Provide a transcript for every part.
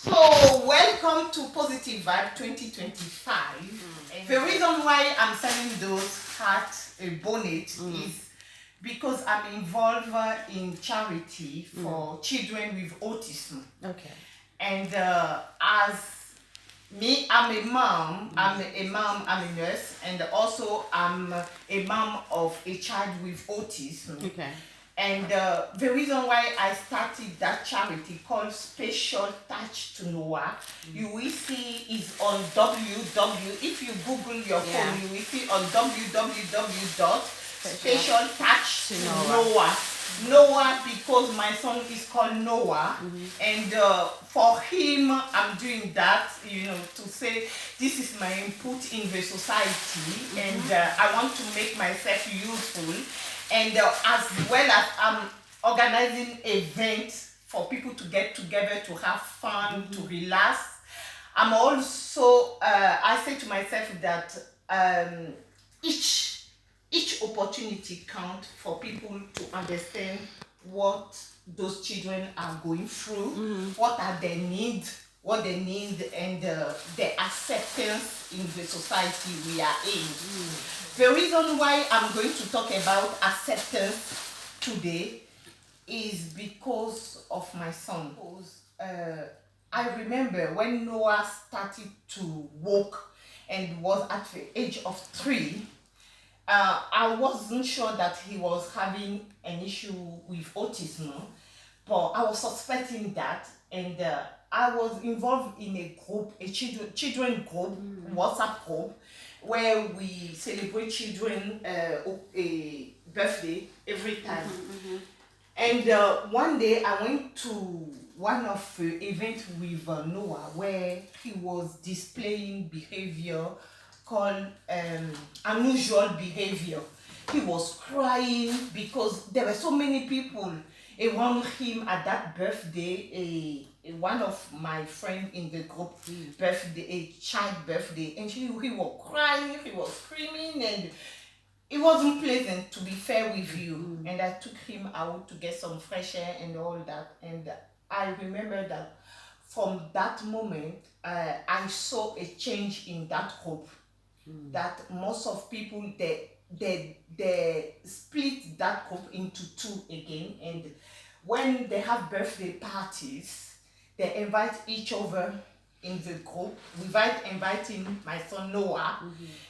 So, welcome to Positive Vibe 2025. And the reason why I'm selling those hat bonnet is because I'm involved in charity for children with autism. Okay. And as me, I'm a mom, I'm a nurse, and also I'm a mom of a child with autism. Okay. And the reason why I started that charity called Special Touch to Noah, you will see is on if you Google your phone, you will see on www.specialtouchtonoah. Noah, because my son is called Noah, and for him, I'm doing that, to say this is my input in the society, and I want to make myself useful, and as well as I'm organizing events for people to get together, to have fun, to relax. I'm also, I say to myself that each opportunity counts for people to understand what those children are going through, what are their needs, what they need, and the acceptance in the society we are in. The reason why I'm going to talk about acceptance today is because of my son. I remember when Noah started to walk and was at the age of 3, I wasn't sure that he was having an issue with autism, but I was suspecting that, and I was involved in a group, a children group, WhatsApp group, where we celebrate children a birthday every time. And one day I went to one of the events with Noah where he was displaying behavior called unusual behavior. He was crying because there were so many people around him at that birthday. One of my friends in the group birthday, a child birthday, and he was crying, he was screaming, and it wasn't pleasant, to be fair with you. And I took him out to get some fresh air and all that. And I remember that from that moment, I saw a change in that group. That most of people, they split that group into 2 again. And when they have birthday parties, they invite each other in the group without inviting my son Noah.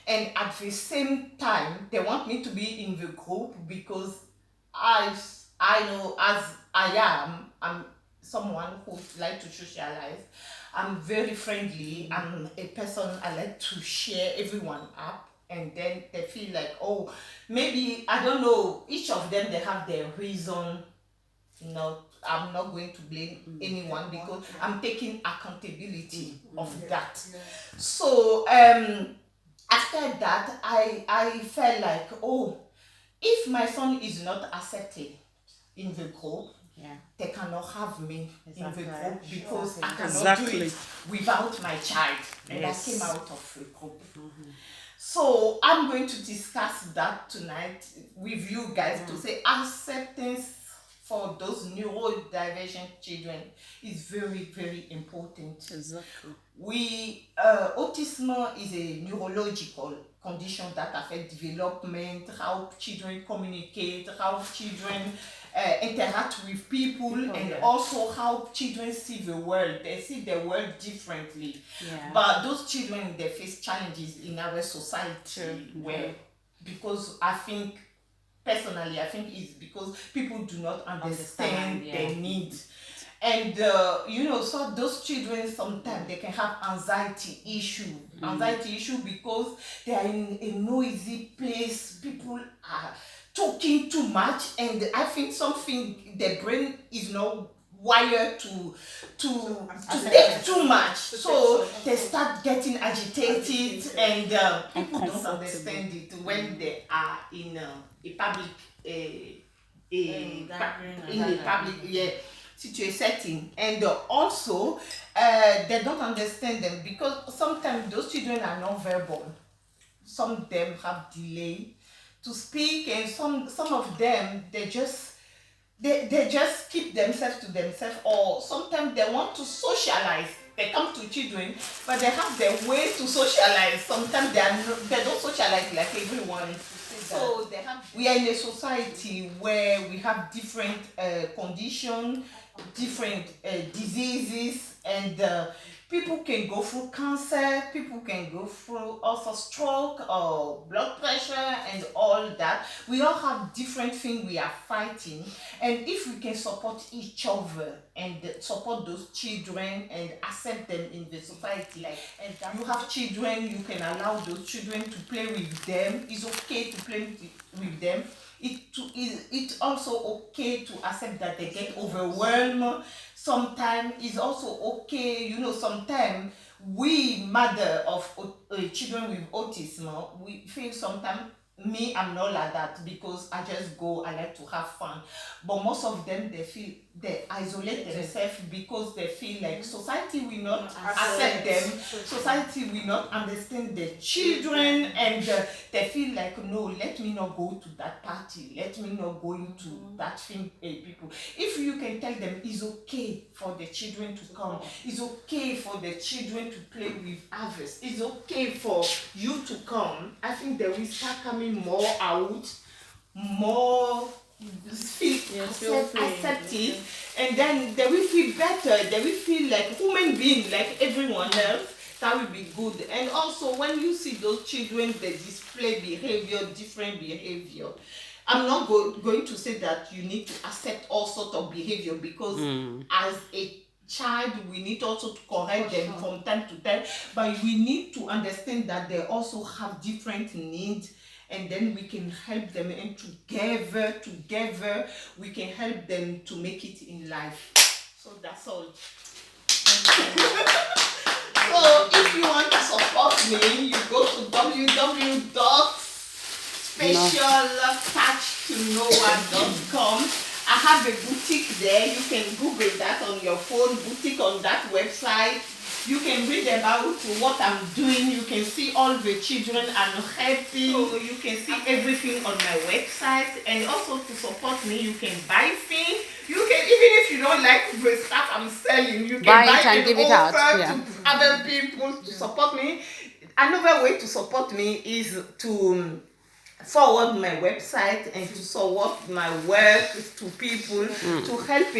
And at the same time, they want me to be in the group because I know, as I'm someone who like to socialize. I'm very friendly. I'm a person, I like to share everyone up. And then they feel like, oh, maybe, I don't know, each of them, they have their reason. I'm not going to blame anyone because I'm taking accountability of that. So after that, I felt like, oh, if my son is not accepted in the group, they cannot have me in the group because I cannot do it without my child. And I came out of the group. So I'm going to discuss that tonight with you guys to say acceptance for those neurodivergent children is very, very important. Exactly. Autism is a neurological condition that affects development, how children communicate, how children interact with people, and also how children see the world. They see the world differently. But those children, they face challenges in our society where, because I think, personally, I think it's because people do not understand their needs. And so those children sometimes they can have anxiety issue because they are in a noisy place. People are talking too much, and I think something their brain is not wired to take too much, so they start getting agitated, and people don't understand it when they are in a public in a public setting. And also they don't understand them because sometimes those children are not verbal. Some of them have delay to speak, and some of them they just keep themselves to themselves, or sometimes they want to socialize they come to children, but they have their way to socialize. Sometimes they don't socialize like everyone. So we are in a society where we have different conditions, different diseases, and people can go through cancer, people can go through also stroke or blood pressure and all that. We all have different things we are fighting, and if we can support each other and support those children and accept them in the society, like, and you have children, you can allow those children to play with them. It's okay to play with them. It's also okay to accept that they get overwhelmed. Sometimes it's also okay, sometimes we mother of children with autism, we feel sometimes, me, I'm not like that because I just go, I like to have fun. But most of them, they isolate themselves because they feel like society will not accept them, society will not understand their children, and they feel like, no, let me not go to that party, let me not go into that thing, people. If you can tell them it's okay for the children to come, it's okay for the children to play with others, it's okay for you to come, I think they will start coming more out, more accepted, and then they will feel better, they will feel like human being like everyone else. That will be good. And also when you see those children, they display different behavior, I'm not going to say that you need to accept all sorts of behavior, because as a child we need also to correct them from time to time, but we need to understand that they also have different needs, and then we can help them, and together we can help them to make it in life. So that's all. So if you want to support me, you go to www.specialtouchtonoah.com. I have a boutique there. You can Google that on your phone, boutique on that website. You can read about what I'm doing. You can see all the children I'm helping. So you can see everything on my website. And also to support me, you can buy things. You can, even if you don't like the stuff I'm selling, you can buy it and give it out to other people to support me. Another way to support me is to forward my website and to support my work to people, to help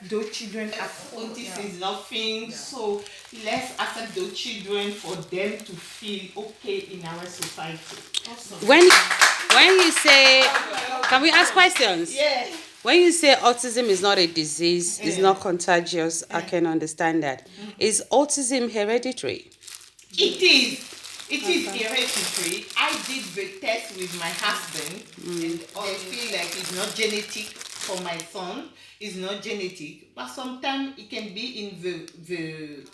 those children at home. This is nothing, so let's accept those children for them to feel okay in our society. Awesome. When you say, can we ask questions? Yeah. When you say autism is not a disease, it's not contagious, I can understand that. Is autism hereditary? It is. It is hereditary. I did the test with my husband, and I feel like it's not genetic for my son. It's not genetic, but sometimes it can be in the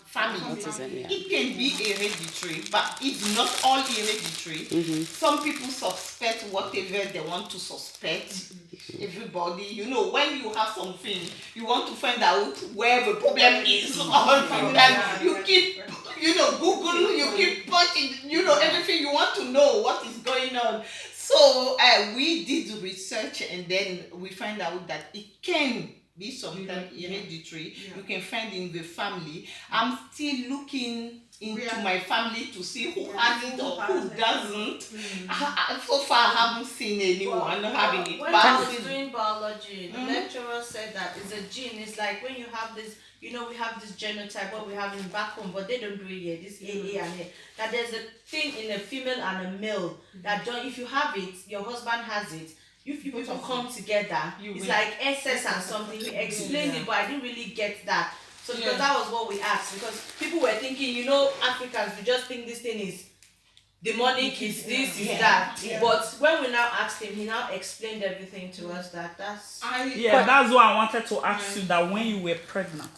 family. Autism, yeah. It can be hereditary, but it's not all hereditary. Some people suspect whatever they want to suspect. Everybody, when you have something, you want to find out where the problem is. You keep, Google, you keep punching, everything, you want to know what is going on. So we did research, and then we find out that it can be sometimes hereditary. You can find in the family. I'm still looking into my family to see who has it or who doesn't. So far, I haven't seen anyone having it. When I was doing biology, the lecturer said that it's a gene. It's like when you have this, we have this genotype, what we have in back home, but they don't do it here. This A and A. That there's a thing in a female and a male that if you have it, your husband has it. If you people come together, it's like SS and something. He explained it, but I didn't really get that. So because that was what we asked, because people were thinking, Africans, we just think this thing is demonic, is this, is that. But when we now asked him, he now explained everything to us. That's that's why I wanted to ask you that when you were pregnant,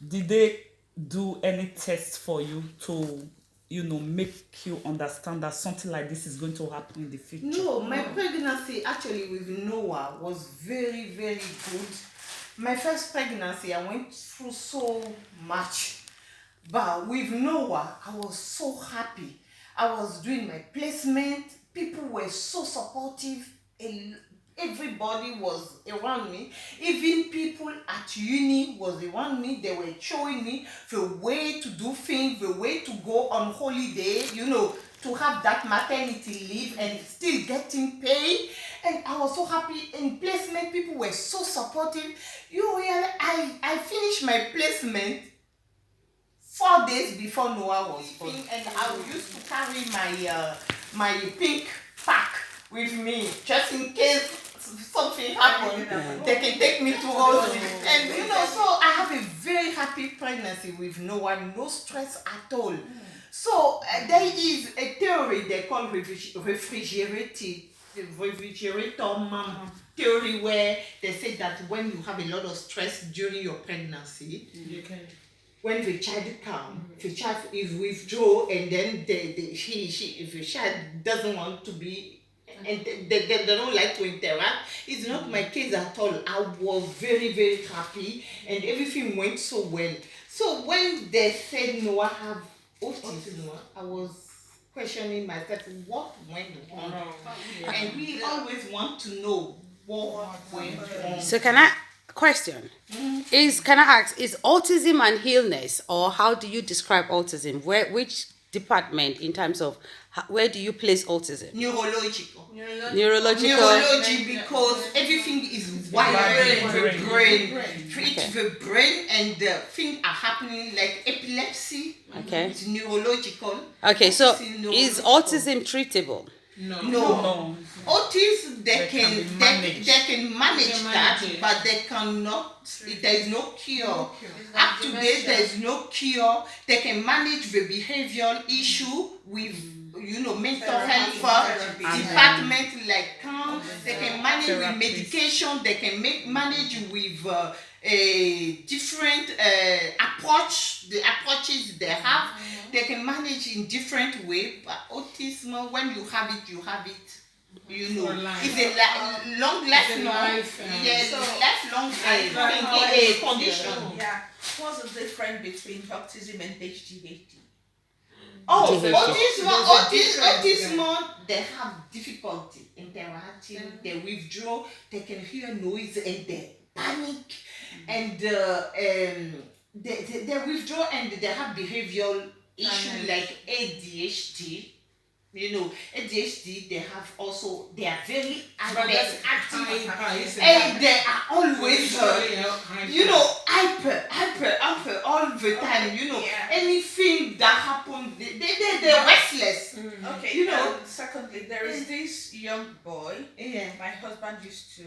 did they do any tests for you to make you understand that something like this is going to happen in the future? No, my pregnancy actually with Noah was very, very good. My first pregnancy, I went through so much. But with Noah, I was so happy. I was doing my placement. People were so supportive. Everybody was around me. Even people at uni was around me. They were showing me the way to do things, the way to go on holiday, to have that maternity leave and still getting paid. And I was so happy. In placement, people were so supportive. I finished my placement 4 days before Noah was born, and I used to carry my pink pack with me just in case something happened. They can take me to hospital, and so I have a very happy pregnancy with Noah, no stress at all. So there is a theory they call refrigerator mom theory, where they say that when you have a lot of stress during your pregnancy, when the child comes, the child is withdraw, and then if the child doesn't want to be, and they don't like to interact. It's not my case at all. I was very, very happy, and everything went so well. So when they said Noah have autism, I was questioning myself, what went wrong? And we always want to know what went wrong. So can I question? Can I ask, is autism an illness, or how do you describe autism? Which department in terms of where do you place autism? Neurological. Neurological. Neurology, because everything is wired in the brain. It's the brain, and the things are happening like epilepsy. Okay. It's neurological. Okay, so Autism, is neurological. autism treatable? No. Autism, they can manage that, but they cannot. There is no cure. Up to date, there is no cure. They can manage the behavioral issue with mental health department like CAM. They can manage with medication. They can manage with a different approach. The approaches they have, they can manage in different way. But autism, when you have it, you have it. It's a lifelong condition. Yeah. What's the difference between autism and HDHD? Autism, they have difficulty interacting, they withdraw, they can hear noise and they panic, and they withdraw, and they have behavioral issue like ADHD. ADHD, they are very active, and they are always, hyper all the time. Anything that happens, they're restless. Okay. Secondly, there is this young boy. My husband used to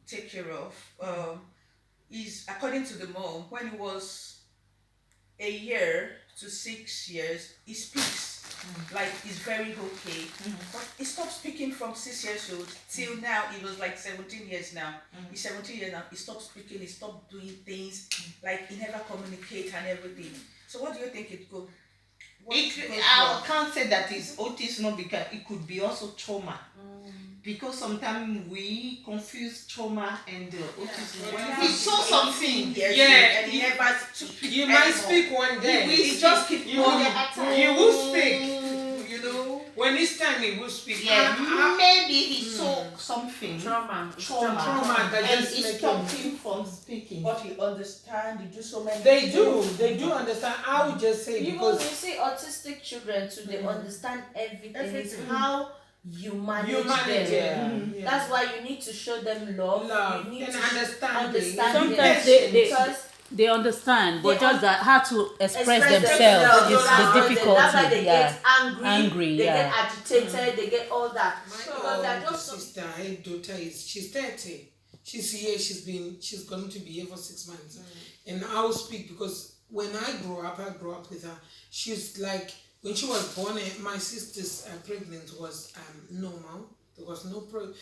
take care of. Is according to the mom, when he was a year to 6 years, he speaks. Like he's very okay, but he stopped speaking from 6 years old till now. He was like 17 years now. He's 17 years now. He stopped speaking. He stopped doing things. Like he never communicates and everything. So what do you think it could? I can't say that it's autism, because it could be also trauma. Because sometimes we confuse trauma and autism. He saw something. And he never You might speak one day. He just keep going. He will speak. When it's time, he will speak. Maybe he saw something. Trauma. That And just it make stopped him. him from speaking. But you understand, you do so many They things. do understand. I would just say Even because you see autistic children too, they understand everything. It's how you manage them. That's why you need to show them love. You need and to understanding. Sometimes them. they Because they understand. They They just that how to express themselves themselves. is That's the why difficulty. they Yeah. get angry, they yeah. get agitated, they get all that. Because they're My just so sister, her daughter she's 30. She's here. She's going to be here for 6 months. And I will speak because when I grew up with her. She's like, when she was born, my sister's pregnancy was normal. There was no problem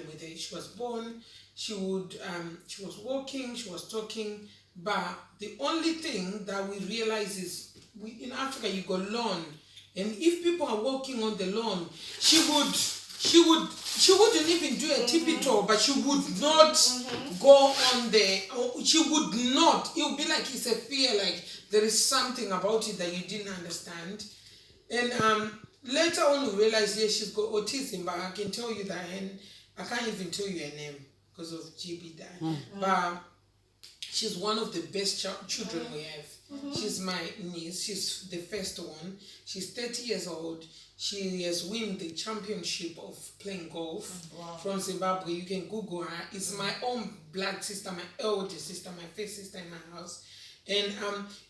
with her. She was born. She was walking. She was talking. But the only thing that we realize is, in Africa you go lawn, and if people are walking on the lawn, she wouldn't even do a tippy toe, but she would not go on the. She would not. It would be like it's a fear, like there is something about it that you didn't understand, and later on we realized, yes, she's got autism, but I can tell you that, and I can't even tell you her name because of GB died. But she's one of the best children we have. She's my niece. She's the first one. She's 30 years old. She has won the championship of playing golf from Zimbabwe. You can Google her. It's my own blood sister, my eldest sister, my first sister in my house. And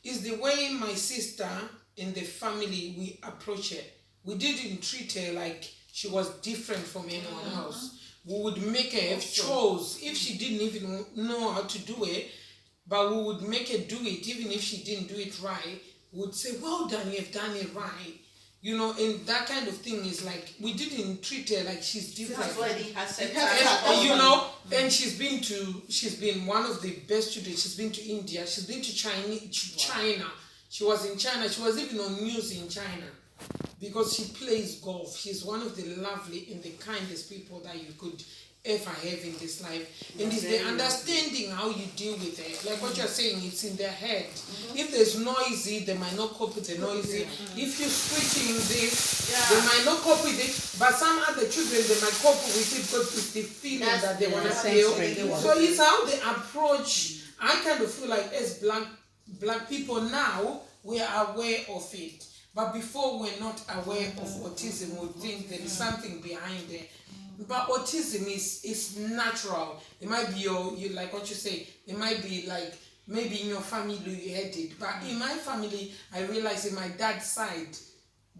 it's the way my sister in the family we approach her. We didn't treat her like she was different from anyone else. We would make her have chores if she didn't even know how to do it. But we would make her do it, even if she didn't do it right. We would say, well done, you've done it right. You know, and that kind of thing is like, we didn't treat her like she's different. You know, and she's been one of the best students. She's been to India, she's been to China. She was in China, she was even on news in China. Because she plays golf. She's one of the lovely and the kindest people that you could ever have in this life. And it's the understanding how you deal with it. Like what you're saying, it's in their head. If there's noisy, they might not cope with the noisy. If you're switching this, they might not cope with it. But some other children, they might cope with it because it's the feeling that they want to feel. So it's how they approach. I kind of feel like as black people now, we are aware of it. But before we're not aware of autism, we think there is something behind it. But autism is natural. It might be you like what you say, it might be like maybe in your family you had it. But in my family, I realized in my dad's side,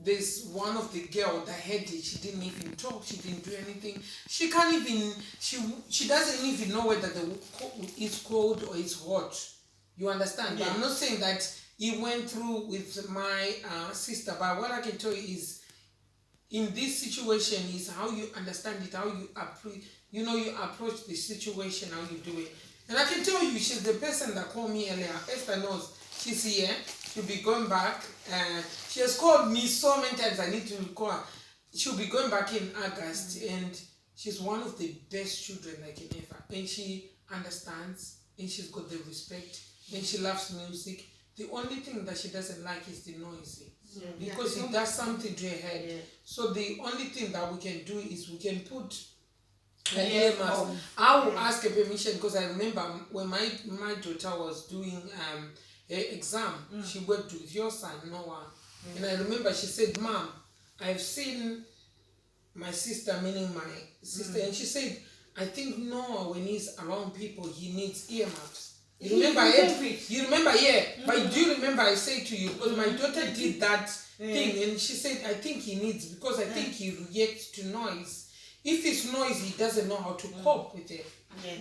there's one of the girl that had it. She didn't even talk, she didn't do anything. She can't even, she doesn't even know whether it's cold or it's hot. You understand? But I'm not saying that he went through with my sister, but what I can tell you is, in this situation is how you understand it, how you approach the situation, how you do it. And I can tell you, she's the person that called me earlier. Esther knows she's here. She'll be going back. She has called me so many times. I need to call her. She'll be going back in August, and she's one of the best children I can ever. And she understands, and she's got the respect, and she loves music. The only thing that she doesn't like is the noisy. Because it does something to her head. So the only thing that we can do is we can put an earmuffs. I will ask her permission because I remember when my daughter was doing her exam, she worked with your son, Noah. And I remember she said, Mom, I've seen my sister, meaning my sister, and she said, I think Noah, when he's around people, he needs earmuffs. You remember it? You remember, But do you remember I said to you, because my daughter did that thing, and she said, I think he needs, because I think he reacts to noise. If it's noisy, he doesn't know how to cope with it.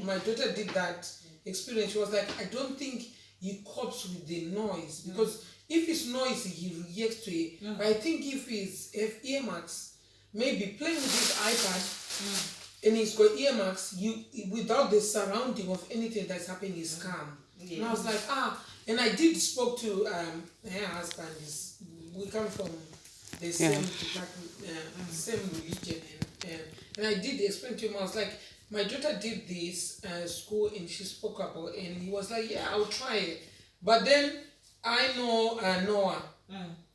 My daughter did that experience. She was like, I don't think he copes with the noise, because if it's noisy, he reacts to it. But I think if he's earmuffs, maybe playing with his iPad, and he's got earmuffs, without the surrounding of anything that's happening, he's calm. And I was like, and I did spoke to her husband. We come from the same department, same religion, and I did explain to him. I was like, my daughter did this school, and she spoke about it, and he was like, yeah, I'll try it. But then I know Noah.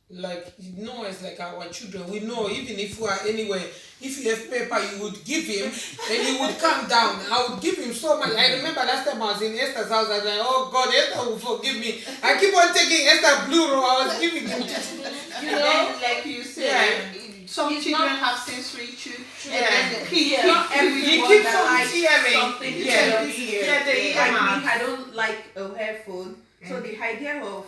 Like Noah is like our children. We know even if we are anywhere, if you have paper, you would give him and he would come down. I would give him so much. I remember last time I was in Esther's house, I was like, oh God, Esther will forgive me. I keep on taking Esther blue roll. I was giving him you know, like you said, some children have sensory too, and then everyone that likes something. I don't like a headphone, so the idea of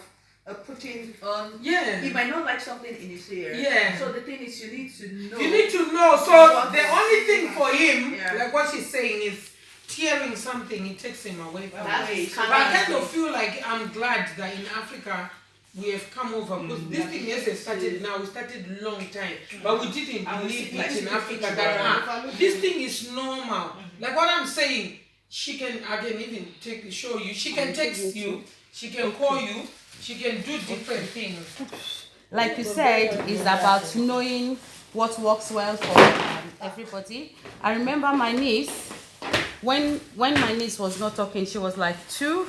putting on, he might not like something in his ear. So the thing is, you need to know. You need to know. So the only thing for him, like what she's saying, is tearing something. It takes him away from it. But I kind of feel like I'm glad that in Africa we have come over, because this thing hasn't started now. We started a long time, but we didn't believe it in Africa that this thing is normal. Like what I'm saying, I can even show you. She can text you. She can call you. She can do different things. Like you said, it's about knowing what works well for everybody. I remember my niece, when my niece was not talking, she was like 2,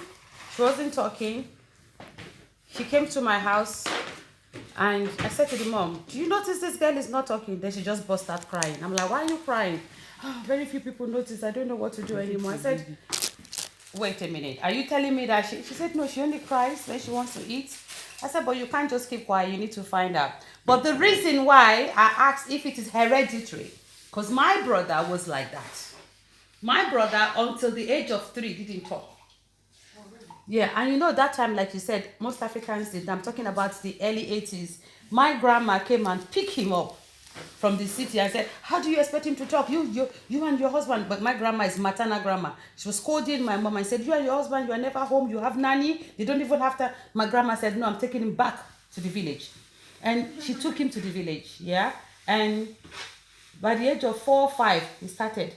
she wasn't talking. She came to my house And I said to the mom, do you notice this girl is not talking? Then she just burst out crying. I'm like, why are you crying? Oh, very few people notice. I don't know what to do anymore. I said, wait a minute. Are you telling me that she said, no, she only cries when she wants to eat. I said, but you can't just keep quiet. You need to find out. But the reason why I asked if it is hereditary, because my brother was like that. My brother, until the age of 3, didn't talk. Yeah, and you know that time, like you said, most Africans did. I'm talking about the early 80s. My grandma came and picked him up from the city and said, how do you expect him to talk? You and your husband. But my grandma is maternal grandma. She was scolding my mom and said, you and your husband, you are never home. You have nanny. They don't even have to. My grandma said, no, I'm taking him back to the village. And she took him to the village, yeah? And by the age of 4 or 5, he started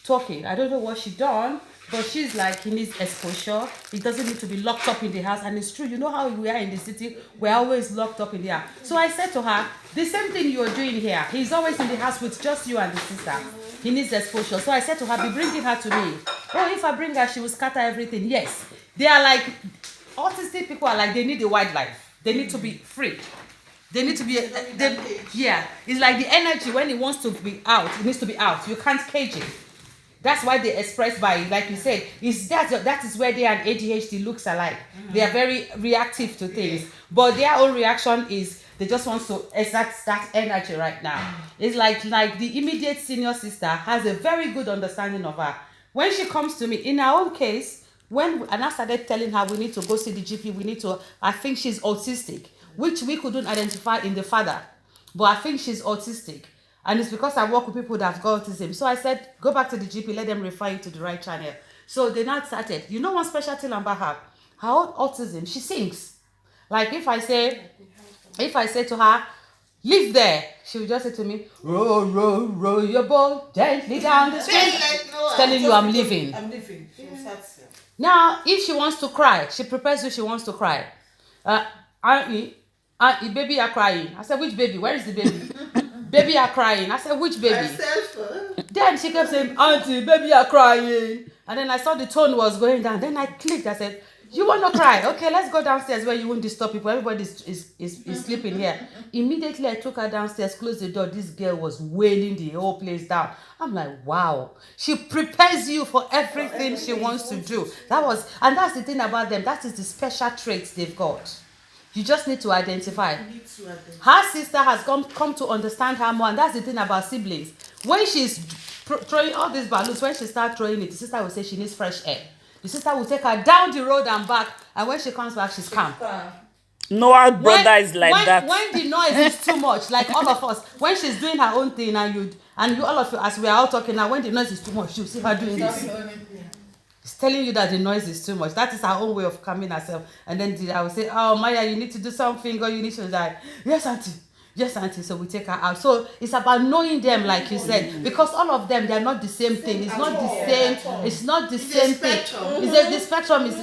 talking. I don't know what she done, but she's like, he needs exposure. He doesn't need to be locked up in the house. And it's true, you know how we are in the city, we're always locked up in the house. So I said to her, the same thing you're doing here. He's always in the house with just you and the sister. He needs exposure. So I said to her, be bringing her to me. Oh, if I bring her, she will scatter everything. Yes. They are like, autistic people are like, they need a wildlife. They need to be free. They need to be, yeah. It's like the energy, when it wants to be out, it needs to be out. You can't cage it. That's why they express by, like you said, that is where they and ADHD looks alike. They are very reactive to things, but their own reaction is they just want to exert that energy right now. It's like the immediate senior sister has a very good understanding of her. When she comes to me, in her own case, and I started telling her we need to go see the GP, I think she's autistic, which we couldn't identify in the father, but I think she's autistic. And it's because I work with people that have got autism. So I said, go back to the GP, let them refer you to the right channel. So they now started. You know one special thing about her? Her autism, she sings. Like if I say to her, live there, she will just say to me, row, row, row your boat gently down the stream. Telling you I'm leaving. I'm leaving. Now, if she wants to cry, she prepares you, she wants to cry. Auntie, baby are crying. I said, which baby? Where is the baby? Baby are crying. I said, which baby? Then she kept saying, auntie, baby are crying. And then I saw the tone was going down. Then I clicked. I said, you want to cry? Okay, let's go downstairs where you won't disturb people. Everybody is sleeping here. Immediately, I took her downstairs, closed the door. This girl was wailing the whole place down. I'm like, wow. She prepares you for everything she wants to do. And that's the thing about them. That is the special traits they've got. You just need to identify. Her sister has come to understand her more, and that's the thing about siblings. When she's throwing all these balloons, when she starts throwing it, the sister will say she needs fresh air. The sister will take her down the road and back, and when she comes back, she's calm. Noah's brother is like that. When the noise is too much, like all of us, when she's doing her own thing, and you all of you, as we are all talking now, when the noise is too much, you see her doing this. It's telling you that the noise is too much. That is her own way of calming herself. And then I will say, oh, Maya, you need to do something, or you need to die. Yes, auntie. Yes, auntie. So we take her out. So it's about knowing them, like you said, because all of them, they're not the same thing. It's not the same. It's not the same thing. The spectrum is.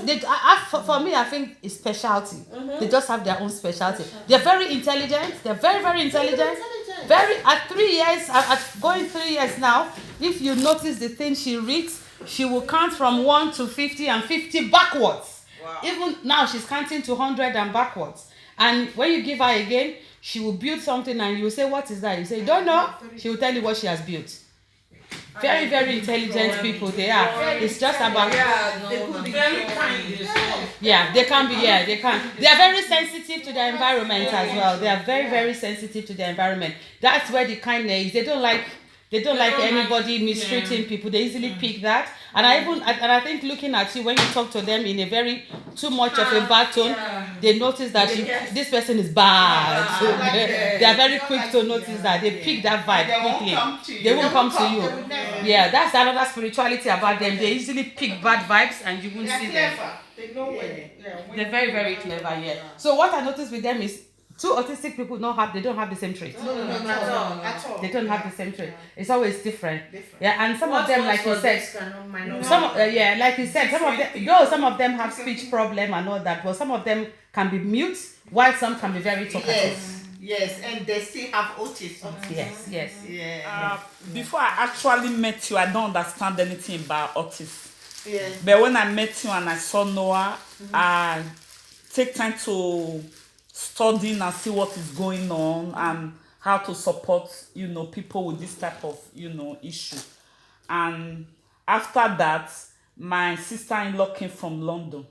For me, I think it's specialty. They just have their own specialty. They're very intelligent. They're very, very intelligent. At 3 years, going 3 years now, if you notice the thing she reads, she will count from 1 to 50 and 50 backwards. Wow. Even now, she's counting to 100 and backwards. And when you give her again, she will build something and you will say, what is that? You say, don't know. She will tell you what she has built. Very, very intelligent people they are. It's just about... They could be very kind. Yeah, they can be, they can. They are very sensitive to their environment as well. They are very, very sensitive to their environment. That's where the kindness is. They don't like anybody mistreating people. They easily pick that. And I think looking at you when you talk to them in a very too much of a bad tone, they notice that this person is bad. So they are very quick to notice that. They pick that vibe quickly. They won't come to you. Yeah, that's another spirituality about them. They easily pick bad vibes and you won't see them. They know when. They're very, very clever, So what I noticed with them is two autistic people don't have the same trait. No, at all. They don't have the same trait. It's always different. Yeah, and some of them, like you said, like you said, some of them have speech problem and all that, but some of them can be mute, while some can be very talkative. Yes, and they still have autism. Yes. Yeah. Before I actually met you, I don't understand anything about autism. Yes. But when I met you and I saw Noah, I take time to studying and see what is going on and how to support, people with this type of, issue. And after that, my sister-in-law came from London.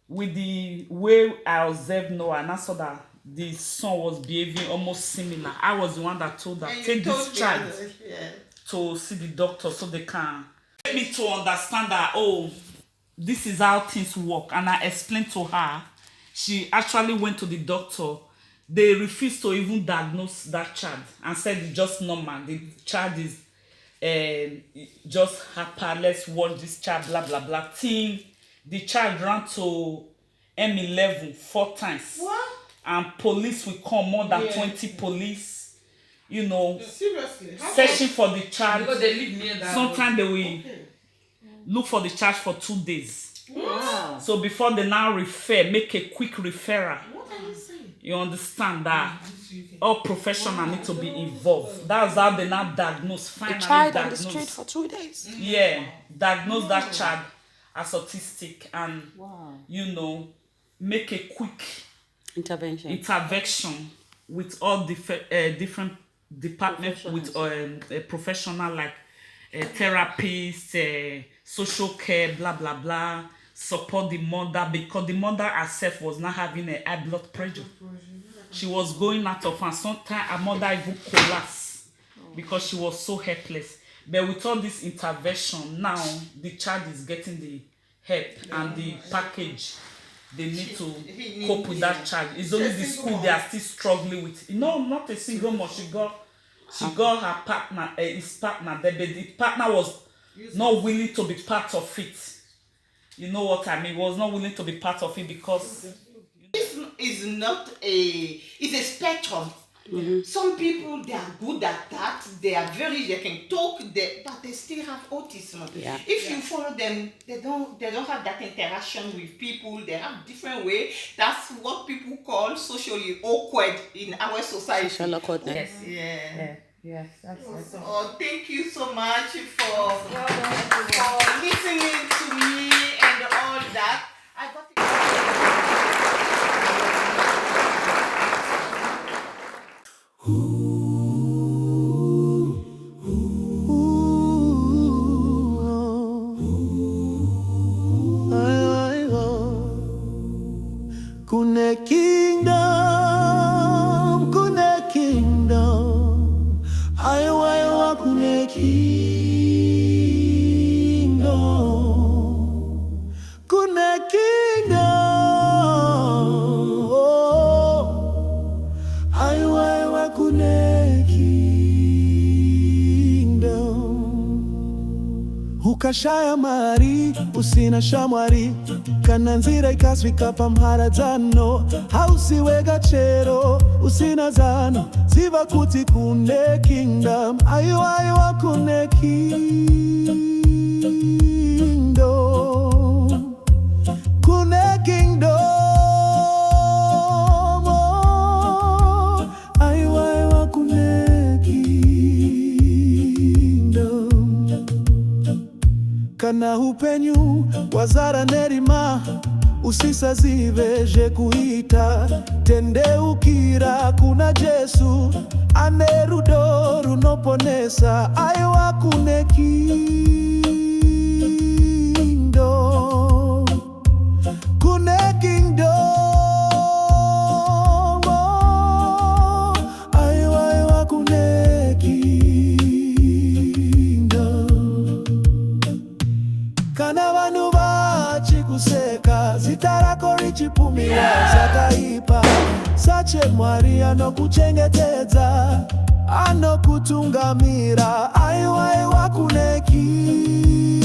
With the way I observed Noah, and I saw that the son was behaving almost similar. I was the one that told her, take this child to see the doctor so they can get me to understand that, this is how things work. And I explained to her. She actually went to the doctor. They refused to even diagnose that child and said it's just normal. The child is just hyper. Let's watch this child, blah, blah, blah. The child ran to M11 4 times. What? And police will come, more than 20 police, Seriously? searching for the child. Because they live near that. Sometimes they will look for the child for 2 days. Wow. So before they now make a quick referral. What are you saying? You understand that all professionals need to be involved. That's how they now diagnose, finally A child on the diagnose. street for 2 days. Yeah, diagnose that child as autistic and, Wow. make a quick intervention with all different departments, with a professional like therapists, social care, blah, blah, blah, support the mother, because the mother herself was not having a high blood pressure. She was going out of her. Sometimes her mother even collapsed because she was so helpless. But with all this intervention, now the child is getting the help and the package they need to cope with that child. It's only the school they are still struggling with. No, not a single mom. She got her partner, his partner there, but the partner was not willing to be part of it. You know what I mean? Was not willing to be part of it because This is not it's a spectrum. Some people, they are good at that. They can talk, but they still have autism. Yeah. If you follow them, they don't have that interaction with people. They have different way. That's what people call socially awkward in our society. Social awkwardness. Yes. Yeah. Yes, that's it. Oh, thank you so much for listening to me and all that. I got it. Kune kingdom, aiwa kune kingdom, oh, aiwa kune kingdom. Ukashaya mari, usina shamwari, kana nzira ikasvika pamharadzano, hausiwe gachero usina zano, ziva kuti kune kingdom, aiwa kune kingdom, kune kingdom, oh, aiwa kune kingdom. Kana upenyu wazara nerima, usisaziveje kuita tendeukira kuna Jesu anerudo runoponesa, aiwa kune kingdom, kune kingdom, oh, aiwa kune kingdom. Kana vanhu vachikuseka, zita rako richipumira zakaipa, sache Mwari anokuchengetedza, anokutungamira, aiwa kune kingdom.